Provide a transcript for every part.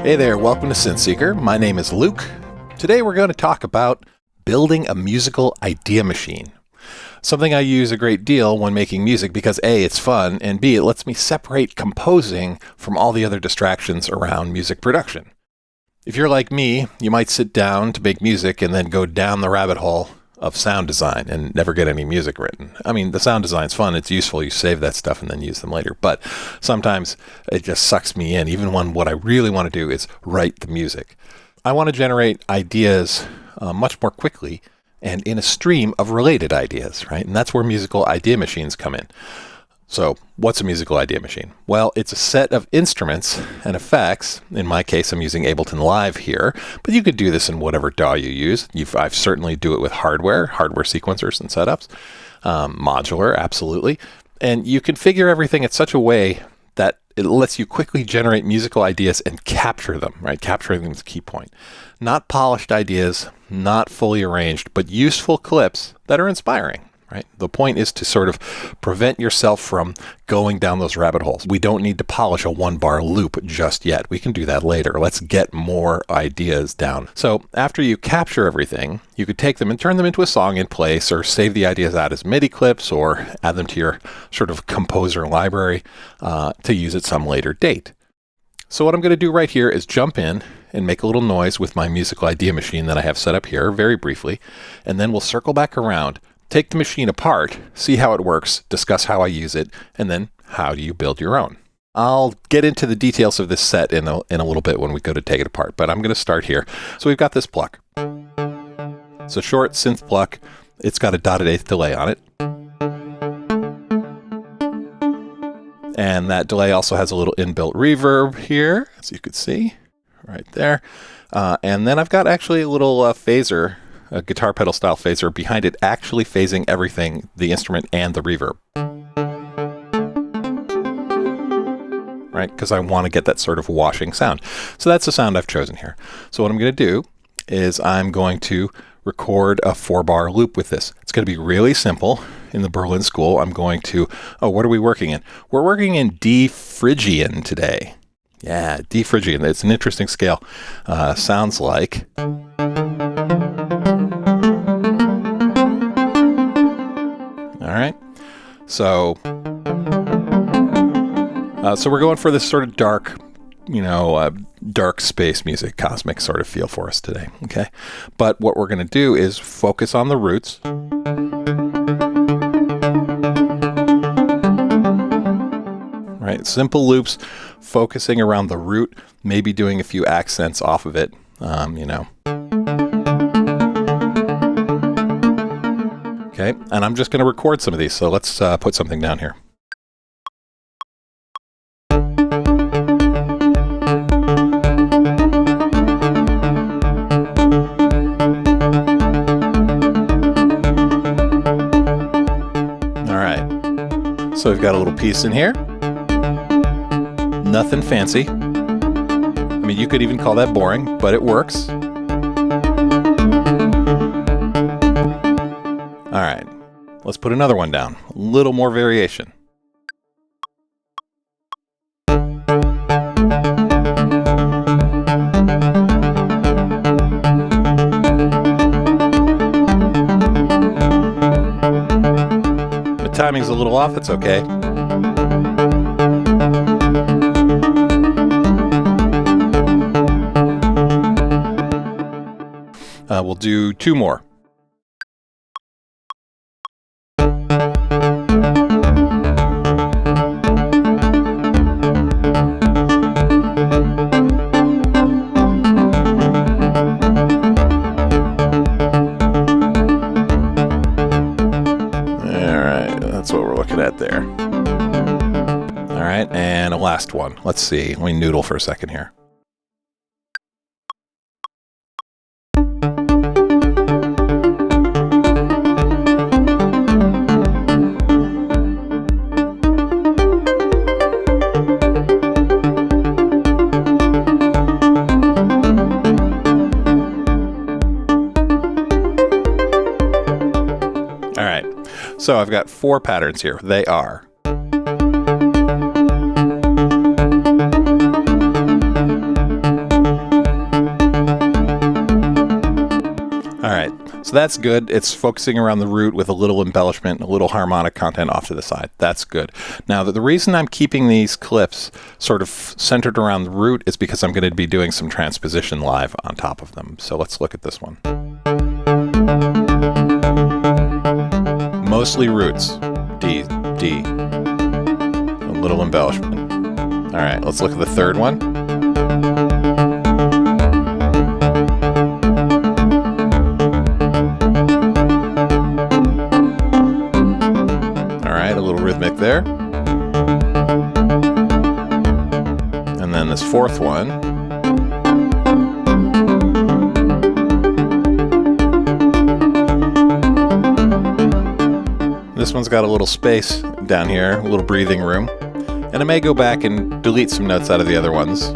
Hey there, welcome to Synth Seeker. My name is Luke. Today we're going to talk about building a musical idea machine. Something I use a great deal when making music because A, it's fun, and B, it lets me separate composing from all the other distractions around music production. If you're like me, you might sit down to make music and then go down the rabbit hole of sound design and never get any music written. I mean, the sound design's fun, it's useful, you save that stuff and then use them later, but sometimes it just sucks me in, even when what I really want to do is write the music. I want to generate ideas much more quickly and in a stream of related ideas, right? And that's where musical idea machines come in. So what's a musical idea machine? Well, it's a set of instruments and effects. In my case, I'm using Ableton Live here, but you could do this in whatever DAW you use. I certainly do it with hardware sequencers and setups, modular, absolutely. And you configure everything in such a way that it lets you quickly generate musical ideas and capture them, right? Capturing them is the key point. Not polished ideas, not fully arranged, but useful clips that are inspiring. Right? The point is to sort of prevent yourself from going down those rabbit holes. We don't need to polish a one-bar loop just yet. We can do that later. Let's get more ideas down. So after you capture everything, you could take them and turn them into a song in place, or save the ideas out as MIDI clips, or add them to your sort of composer library to use at some later date. So what I'm going to do right here is jump in and make a little noise with my musical idea machine that I have set up here very briefly, and then we'll circle back around, take the machine apart, see how it works, discuss how I use it, and then how do you build your own. I'll get into the details of this set in a little bit when we go to take it apart, but I'm going to start here. So we've got this pluck. It's a short synth pluck. It's got a dotted eighth delay on it. And that delay also has a little inbuilt reverb here, as you can see, right there. And then I've got actually a little phaser, a guitar pedal style phaser behind it, actually phasing everything, the instrument and the reverb. Right? Because I want to get that sort of washing sound. So that's the sound I've chosen here. So what I'm going to do is I'm going to record a 4-bar loop with this. It's going to be really simple. In the Berlin School, I'm going to, what are we working in? We're working in D Phrygian today. Yeah, D Phrygian. It's an interesting scale. Sounds like... All right, so we're going for this sort of dark, dark space music, cosmic sort of feel for us today, okay? But what we're going to do is focus on the roots. Right, simple loops, focusing around the root, maybe doing a few accents off of it, Okay, and I'm just going to record some of these, so let's put something down here. All right, so we've got a little piece in here. Nothing fancy. I mean, you could even call that boring, but it works. All right, let's put another one down. A little more variation. The timing's a little off, it's okay. We'll do 2 more. At there. All right, and a last one. Let's see. Let me noodle for a second here. All right. So I've got 4 patterns here. They are All right, so that's good. It's focusing around the root with a little embellishment, a little harmonic content off to the side. That's good. Now, the reason I'm keeping these clips sort of centered around the root is because I'm going to be doing some transposition live on top of them. So let's look at this one. Mostly roots. D, D. A little embellishment. All right, let's look at the third one. A little rhythmic there. And then this fourth one. This one's got a little space down here, a little breathing room. And I may go back and delete some notes out of the other ones.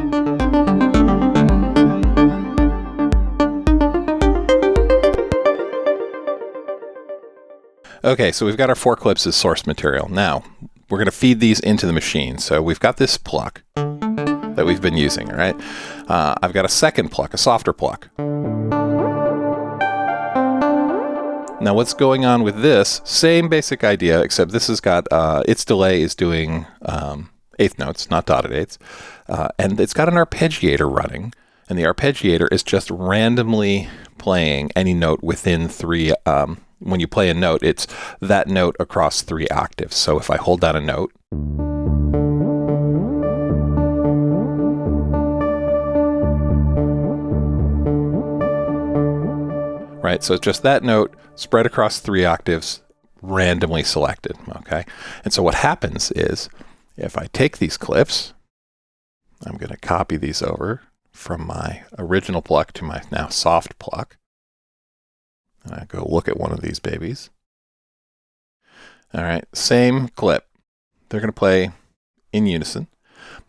Okay, so we've got our 4 clips as source material. Now, we're going to feed these into the machine. So we've got this pluck that we've been using, right? I've got a second pluck, a softer pluck. Now, what's going on with this? Same basic idea, except this has got, its delay is doing eighth notes, not dotted eighths. And it's got an arpeggiator running. And the arpeggiator is just randomly playing any note within 3 when you play a note, it's that note across 3 octaves. So if I hold down a note, right? So it's just that note spread across 3 octaves, randomly selected, okay? And so what happens is, if I take these clips, I'm going to copy these over from my original pluck to my now soft pluck. And I go look at one of these babies. All right, same clip. They're going to play in unison.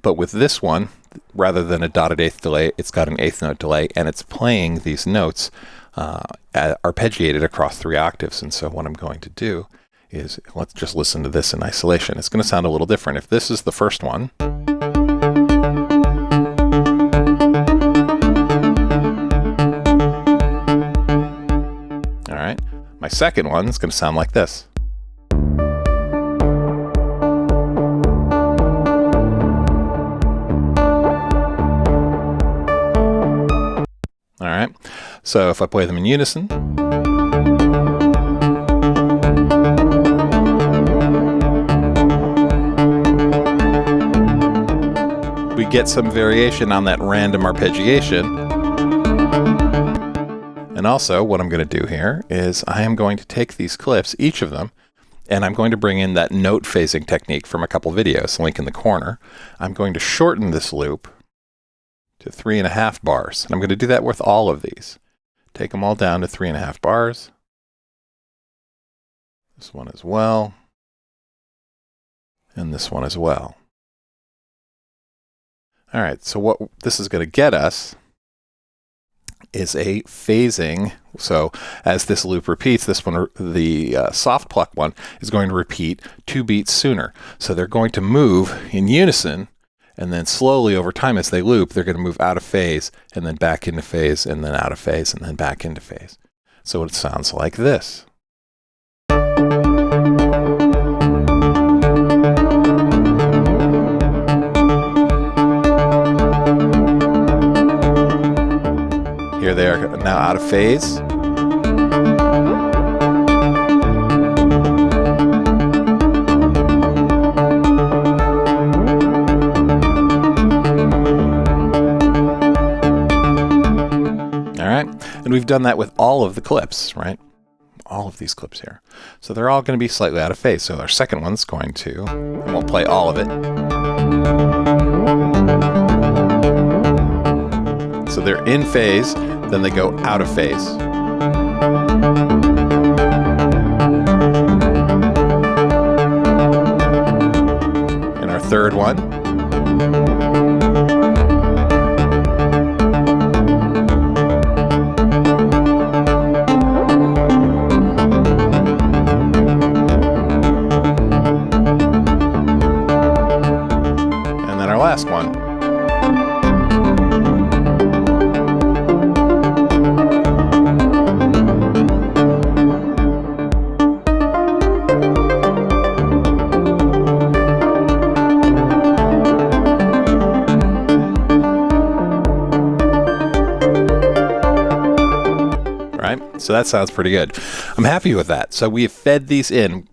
But with this one, rather than a dotted eighth delay, it's got an eighth note delay, and it's playing these notes arpeggiated across 3 octaves. And so what I'm going to do is, let's just listen to this in isolation. It's going to sound a little different. If this is the first one, my second one is going to sound like this. All right, so if I play them in unison, we get some variation on that random arpeggiation. And also, what I'm going to do here is I am going to take these clips, each of them, and I'm going to bring in that note phasing technique from a couple videos, link in the corner. I'm going to shorten this loop to 3.5 bars. And I'm going to do that with all of these. Take them all down to 3.5 bars. This one as well. And this one as well. All right, so what this is going to get us is a phasing. So as this loop repeats, this one, the soft pluck one, is going to repeat 2 beats sooner. So they're going to move in unison, and then slowly over time as they loop, they're going to move out of phase, and then back into phase, and then out of phase, and then back into phase. So it sounds like this. Here they are now out of phase. All right, and we've done that with all of the clips, right? All of these clips here. So they're all going to be slightly out of phase. So our second one's going to, I won't play all of it. So they're in phase, then they go out of phase. And our third one. And then our last one. So that sounds pretty good. I'm happy with that. So we have fed these in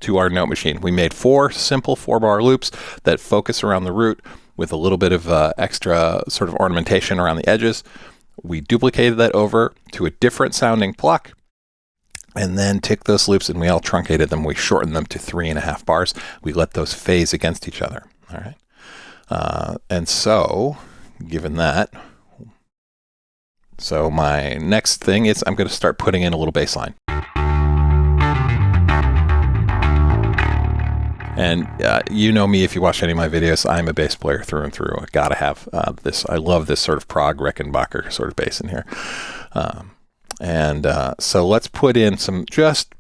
to our note machine. We made 4 simple 4-bar loops that focus around the root with a little bit of extra sort of ornamentation around the edges. We duplicated that over to a different sounding pluck, and then took those loops and we all truncated them. We shortened them to 3.5 bars. We let those phase against each other. All right. And so, given that, so my next thing is I'm going to start putting in a little bass line. And you know me, if you watch any of my videos, I'm a bass player through and through. I gotta have this. I love this sort of prog Rickenbacker sort of bass in here. So let's put in some just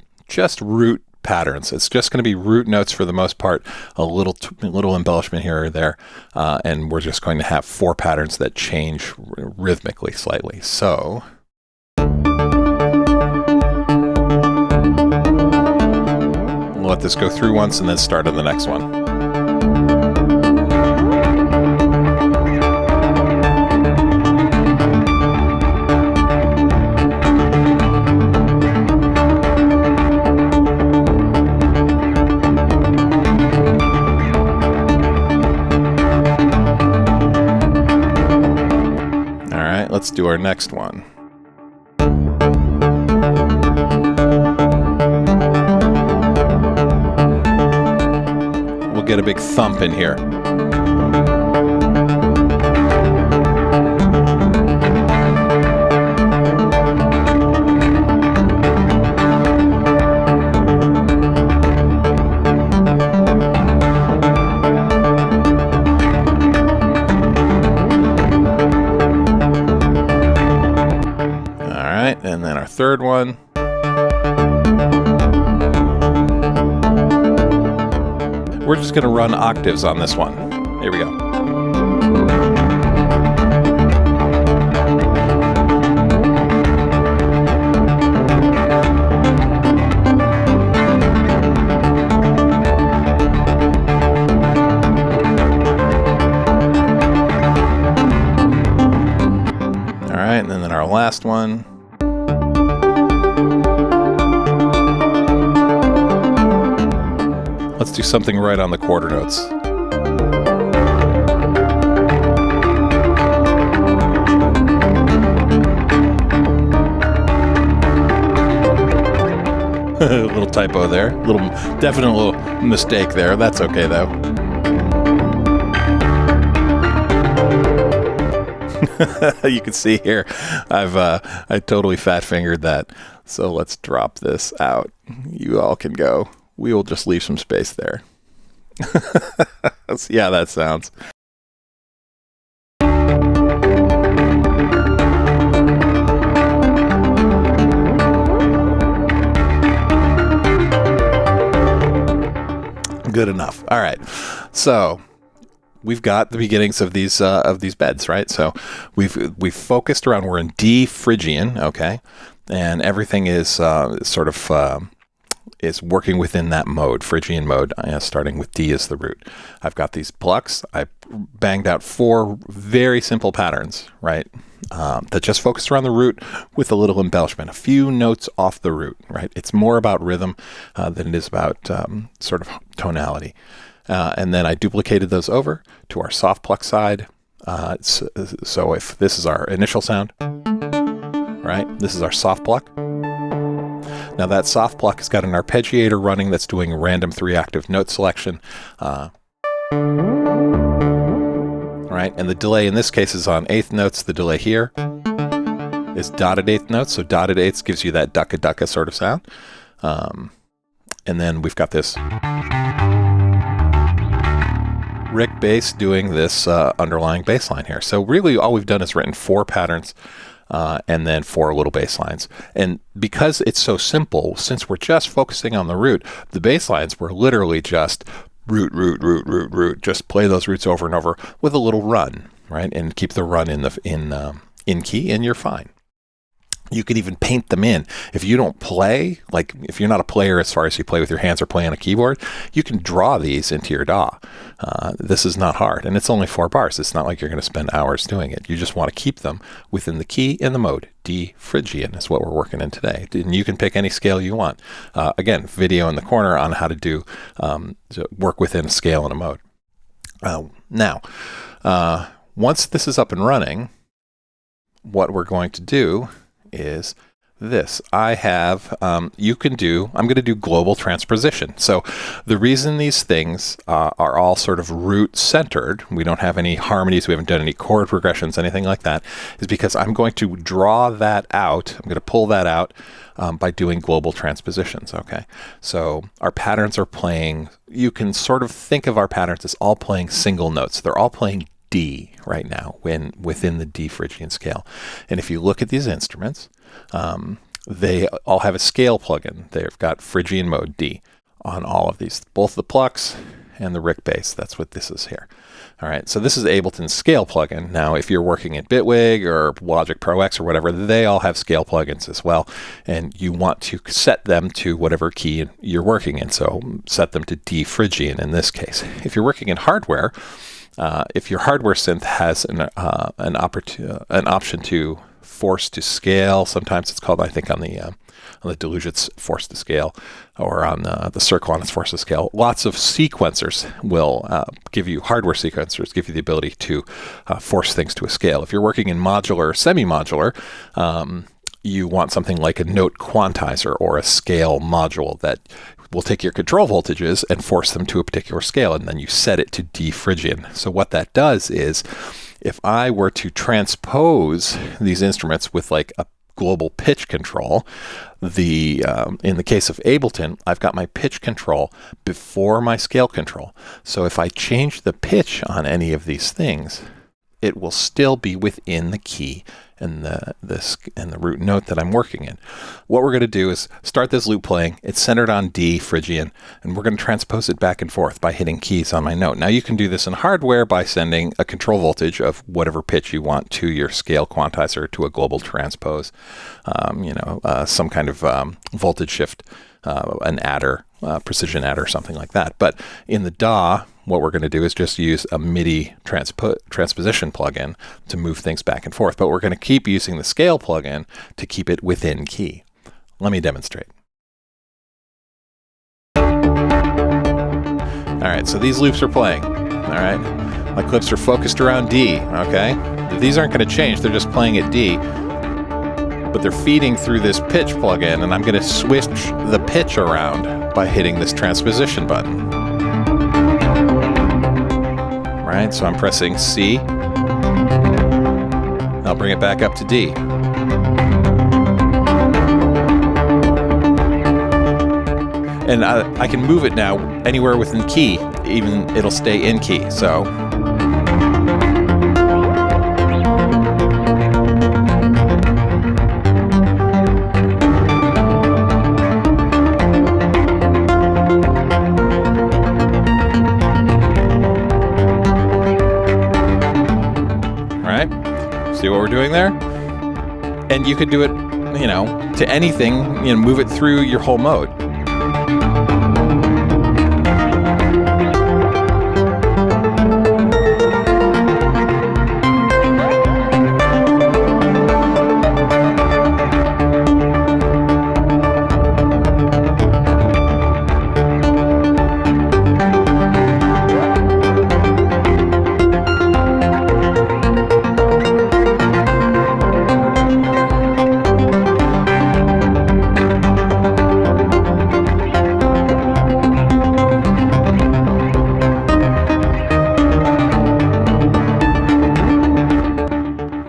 root patterns. It's just going to be root notes for the most part, a little embellishment here or there, and we're just going to have 4 patterns that change rhythmically slightly. So we'll let this go through once and then start on the next one. All right, let's do our next one. Get a big thump in here. All right, and then our third one. We're just going to run octaves on this one. Here we go. All right, and then our last one. Let's do something right on the quarter notes. A little typo there. Definite little mistake there. That's okay though. You can see here, I totally fat fingered that. So let's drop this out. You all can go. We will just leave some space there. See how that sounds. Good enough. All right. So we've got the beginnings of these beds, right? So we've focused around. We're in D Phrygian, okay, and everything is sort of is working within that mode, Phrygian mode, starting with D as the root. I've got these plucks. I banged out 4 very simple patterns, right, that just focus around the root with a little embellishment, a few notes off the root, right? It's more about rhythm than it is about sort of tonality. And then I duplicated those over to our soft pluck side. So if this is our initial sound, right, this is our soft pluck. Now that soft pluck has got an arpeggiator running that's doing random 3-octave note selection. Right, and the delay in this case is on 8th notes. The delay here is dotted 8th notes, so dotted 8ths gives you that ducka-ducka sort of sound. And then we've got this Rick bass doing this underlying bass line here. So really all we've done is written 4 patterns and then 4 little bass lines. And because it's so simple, since we're just focusing on the root, the bass lines were literally just root, root, root, root, root. Just play those roots over and over with a little run, right? And keep the run in key, and you're fine. You could even paint them in. If you don't play, like if you're not a player as far as you play with your hands or play on a keyboard, you can draw these into your DAW. This is not hard, and it's only 4 bars. It's not like you're going to spend hours doing it. You just want to keep them within the key and the mode. D Phrygian is what we're working in today. And you can pick any scale you want. Again, video in the corner on how to do to work within a scale and a mode. Now, once this is up and running, what we're going to do is this. I have, I'm going to do global transposition. So the reason these things are all sort of root centered, we don't have any harmonies, we haven't done any chord progressions, anything like that, is because I'm going to draw that out. I'm going to pull that out by doing global transpositions. Okay. So our patterns are playing, you can sort of think of our patterns as all playing single notes. They're all playing D right now within the D Phrygian scale. And if you look at these instruments, they all have a scale plugin. They've got Phrygian mode D on all of these, both the plucks and the Rick bass. That's what this is here. All right, so this is Ableton Scale plugin. Now, if you're working in Bitwig or Logic Pro X or whatever, they all have scale plugins as well, and you want to set them to whatever key you're working in. So set them to D Phrygian in this case. If you're working in hardware, if your hardware synth has an option to force to scale, sometimes it's called, I think on the Deluge it's force to scale, or on the Circle it's force to scale. Lots of sequencers will give you the ability to force things to a scale. If you're working in modular or semi-modular, you want something like a note quantizer or a scale module that will take your control voltages and force them to a particular scale, and then you set it to D Phrygian. So what that does is, if I were to transpose these instruments with like a global pitch control, in the case of Ableton, I've got my pitch control before my scale control. So if I change the pitch on any of these things, it will still be within the key and the root note that I'm working in. What we're going to do is start this loop playing. It's centered on D Phrygian, and we're going to transpose it back and forth by hitting keys on my note. Now you can do this in hardware by sending a control voltage of whatever pitch you want to your scale quantizer to a global transpose, some kind of voltage shift, an adder, precision adder, something like that. But in the DAW, what we're going to do is just use a MIDI transposition plugin to move things back and forth. But we're going to keep using the scale plugin to keep it within key. Let me demonstrate. All right, so these loops are playing. All right, my clips are focused around D. Okay, these aren't going to change. They're just playing at D. But they're feeding through this pitch plugin, and I'm going to switch the pitch around by hitting this transposition button. Right, so I'm pressing C. I'll bring it back up to D. And I can move it now anywhere within key, even it'll stay in key. So see what we're doing there? And you could do it, to anything, move it through your whole mode.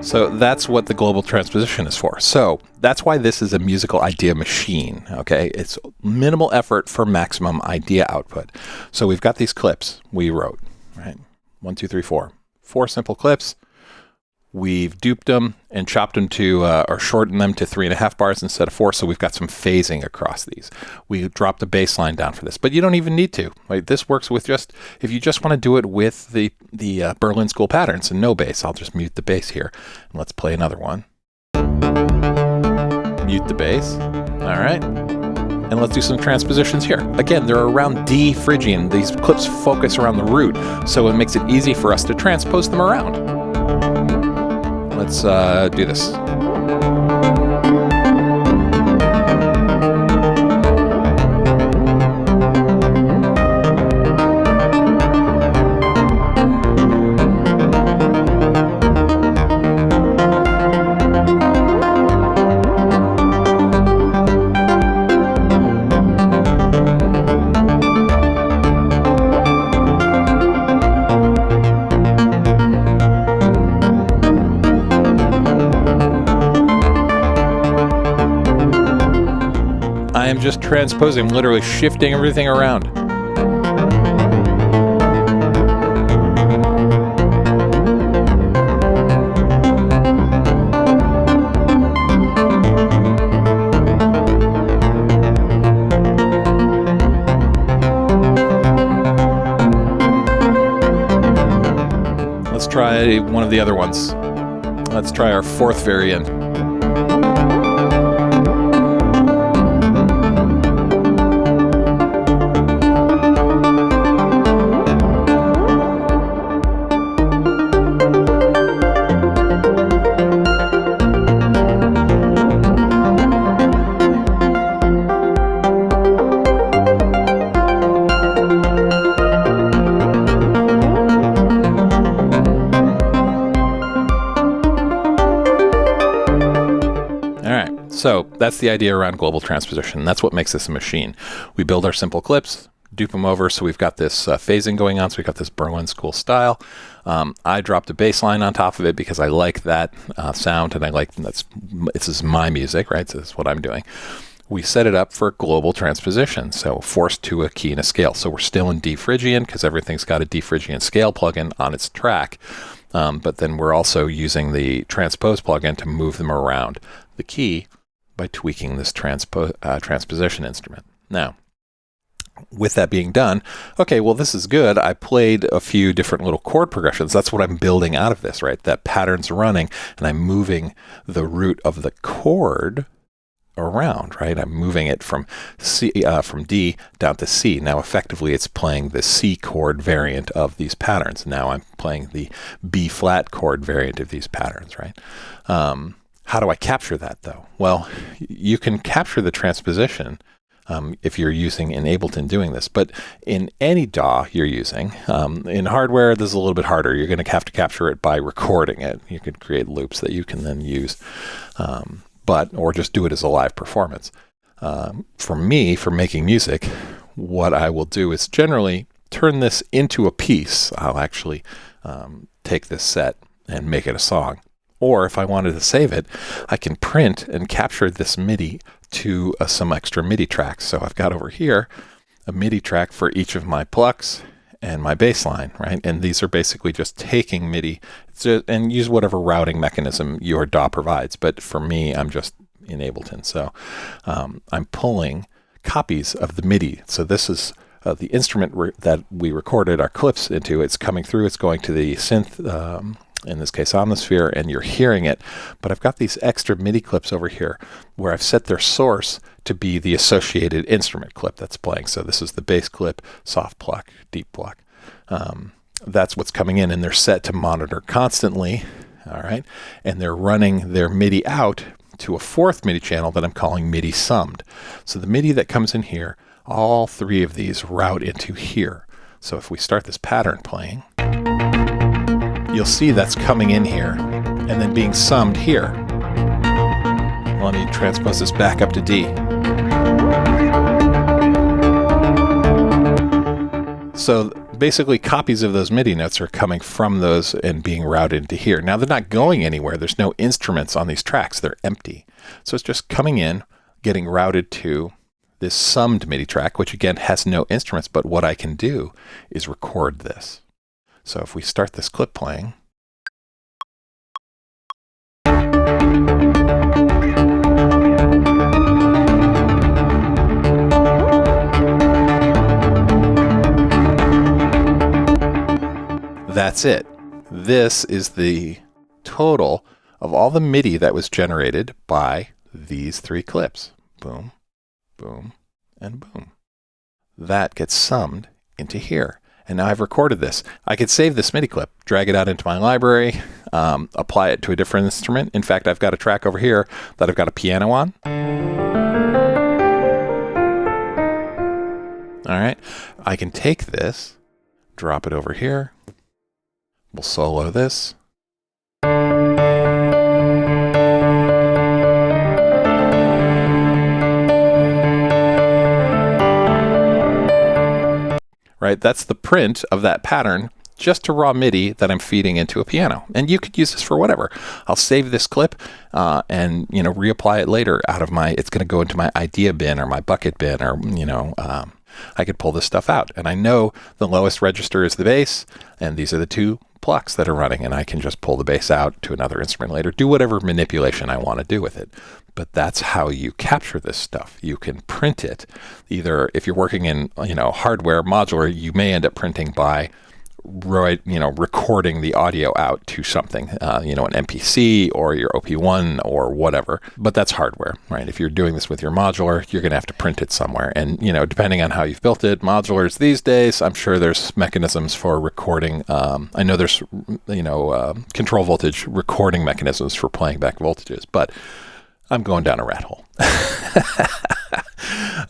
So that's what the global transposition is for. So that's why this is a musical idea machine, okay? It's minimal effort for maximum idea output. So we've got these clips we wrote, right? 1, 2, 3, 4. 4 simple clips. We've duped them and chopped them to, or shortened them to 3.5 bars instead of 4, so we've got some phasing across these. We dropped the bass line down for this, but you don't even need to. Right? This works with if you just want to do it with the Berlin School patterns and no bass. I'll just mute the bass here, and let's play another one. mute the bass. All right. And let's do some transpositions here. Again, they're around D Phrygian. These clips focus around the root, so it makes it easy for us to transpose them around. Let's do this. I am just transposing, literally shifting everything around. Let's try one of the other ones. Let's try our fourth variant. So that's the idea around global transposition. That's what makes this a machine. We build our simple clips, dupe them over, so we've got this phasing going on, so we've got this Berlin School style. I dropped a bass line on top of it because I like that sound, and I like this is my music, right? So this is what I'm doing. We set it up for global transposition, so forced to a key and a scale. So we're still in D Phrygian because everything's got a D Phrygian scale plugin on its track. But then we're also using the transpose plugin to move them around the key by tweaking this transposition instrument. Now, with that being done, okay, well, this is good. I played a few different little chord progressions. That's what I'm building out of this, right? That pattern's running, and I'm moving the root of the chord around, right? I'm moving it from C, from D down to C. Now, effectively, it's playing the C chord variant of these patterns. Now I'm playing the B flat chord variant of these patterns, right? How do I capture that, though? Well, you can capture the transposition if you're using in Ableton doing this, but in any DAW you're using, in hardware, this is a little bit harder. You're going to have to capture it by recording it. You can create loops that you can then use, or just do it as a live performance. For me, for making music, what I will do is generally turn this into a piece. I'll actually take this set and make it a song. Or if I wanted to save it, I can print and capture this MIDI to some extra MIDI tracks. So I've got over here a MIDI track for each of my plucks and my bass line, right? And these are basically just taking MIDI and use whatever routing mechanism your DAW provides. But for me, I'm just in Ableton. So I'm pulling copies of the MIDI. So this is the instrument that we recorded our clips into. It's coming through. It's going to the synth, in this case Omnisphere, and you're hearing it. But I've got these extra MIDI clips over here where I've set their source to be the associated instrument clip that's playing. So this is the bass clip, soft pluck, deep pluck. That's what's coming in, and they're set to monitor constantly, all right? And they're running their MIDI out to a fourth MIDI channel that I'm calling MIDI summed. So the MIDI that comes in here, all three of these route into here. So if we start this pattern playing, you'll see that's coming in here and then being summed here. Let me transpose this back up to D. So basically copies of those MIDI notes are coming from those and being routed into here. Now they're not going anywhere. There's no instruments on these tracks. They're empty. So it's just coming in, getting routed to this summed MIDI track, which again has no instruments, but what I can do is record this. So if we start this clip playing, that's it. This is the total of all the MIDI that was generated by these 3 clips. Boom, boom, and boom. That gets summed into here. And now I've recorded this. I could save this MIDI clip, drag it out into my library, apply it to a different instrument. In fact, I've got a track over here that I've got a piano on. All right. I can take this, drop it over here. We'll solo this. Right, that's the print of that pattern, just to raw MIDI that I'm feeding into a piano. And you could use this for whatever. I'll save this clip and reapply it later out of it's going to go into my idea bin or my bucket bin, or I could pull this stuff out. And I know the lowest register is the bass, and these are the 2 plucks that are running, and I can just pull the bass out to another instrument later, do whatever manipulation I want to do with it. But that's how you capture this stuff. You can print it. Either if you're working in hardware modular, you may end up printing by recording the audio out to something, an MPC or your OP1 or whatever. But that's hardware, right? If you're doing this with your modular, you're going to have to print it somewhere. And, depending on how you've built it, modulars these days, I'm sure there's mechanisms for recording. I know there's, control voltage recording mechanisms for playing back voltages, but I'm going down a rat hole.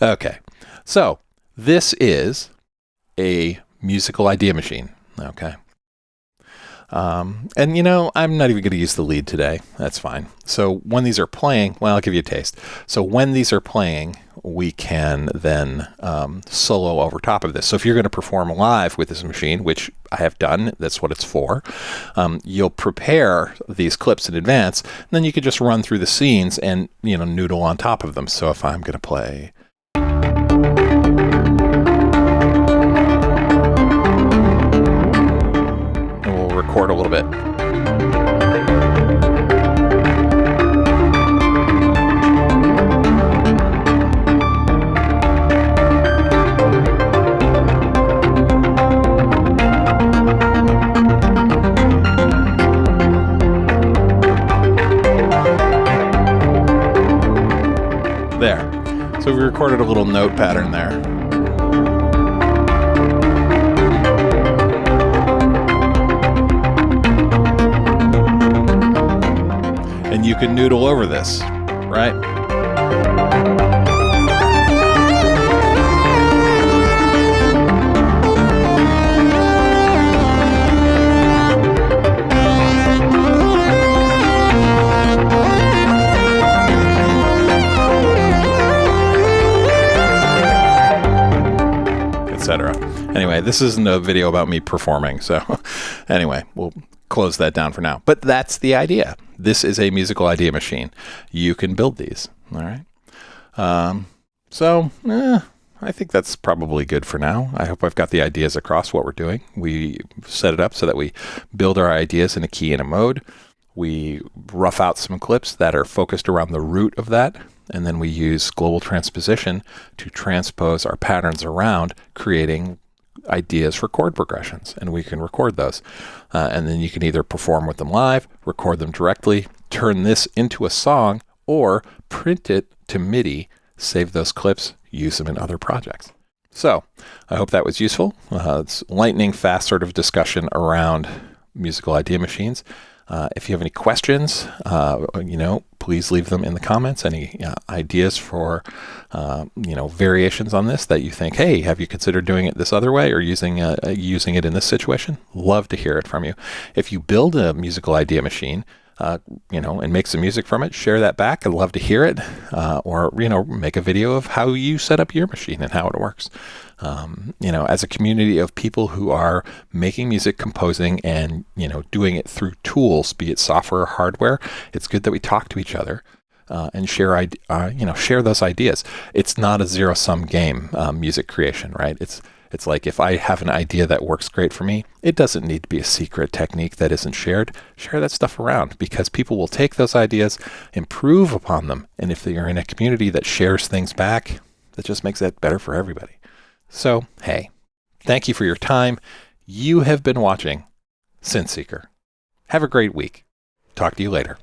Okay. So this is a musical idea machine. Okay. And I'm not even going to use the lead today. That's fine. So when these are playing, well, I'll give you a taste. So when these are playing, we can then solo over top of this. So if you're going to perform live with this machine, which I have done, that's what it's for, you'll prepare these clips in advance, and then you could just run through the scenes and, noodle on top of them. So if I'm going to play... record a little bit. There. So we recorded a little note pattern there. And you can noodle over this, right? Etc. Anyway, this isn't a video about me performing, so anyway, we'll close that down for now. But that's the idea. This is a musical idea machine. You can build these. All right. I think that's probably good for now. I hope I've got the ideas across what we're doing. We set it up so that we build our ideas in a key and a mode. We rough out some clips that are focused around the root of that. And then we use global transposition to transpose our patterns around, creating ideas for chord progressions, and we can record those. And then you can either perform with them live, record them directly, turn this into a song, or print it to MIDI, save those clips, use them in other projects. So I hope that was useful. It's lightning fast sort of discussion around musical idea machines. If you have any questions, please leave them in the comments. Any ideas for, variations on this that you think, hey, have you considered doing it this other way or using it in this situation? Love to hear it from you. If you build a musical idea machine, and make some music from it, share that back. I'd love to hear it. Or make a video of how you set up your machine and how it works. As a community of people who are making music, composing, and, doing it through tools, be it software or hardware, it's good that we talk to each other and share those ideas. It's not a zero-sum game, music creation, right? It's like if I have an idea that works great for me, it doesn't need to be a secret technique that isn't shared. Share that stuff around because people will take those ideas, improve upon them. And if you're in a community that shares things back, that just makes it better for everybody. So, hey, thank you for your time. You have been watching Synth Seeker. Have a great week. Talk to you later.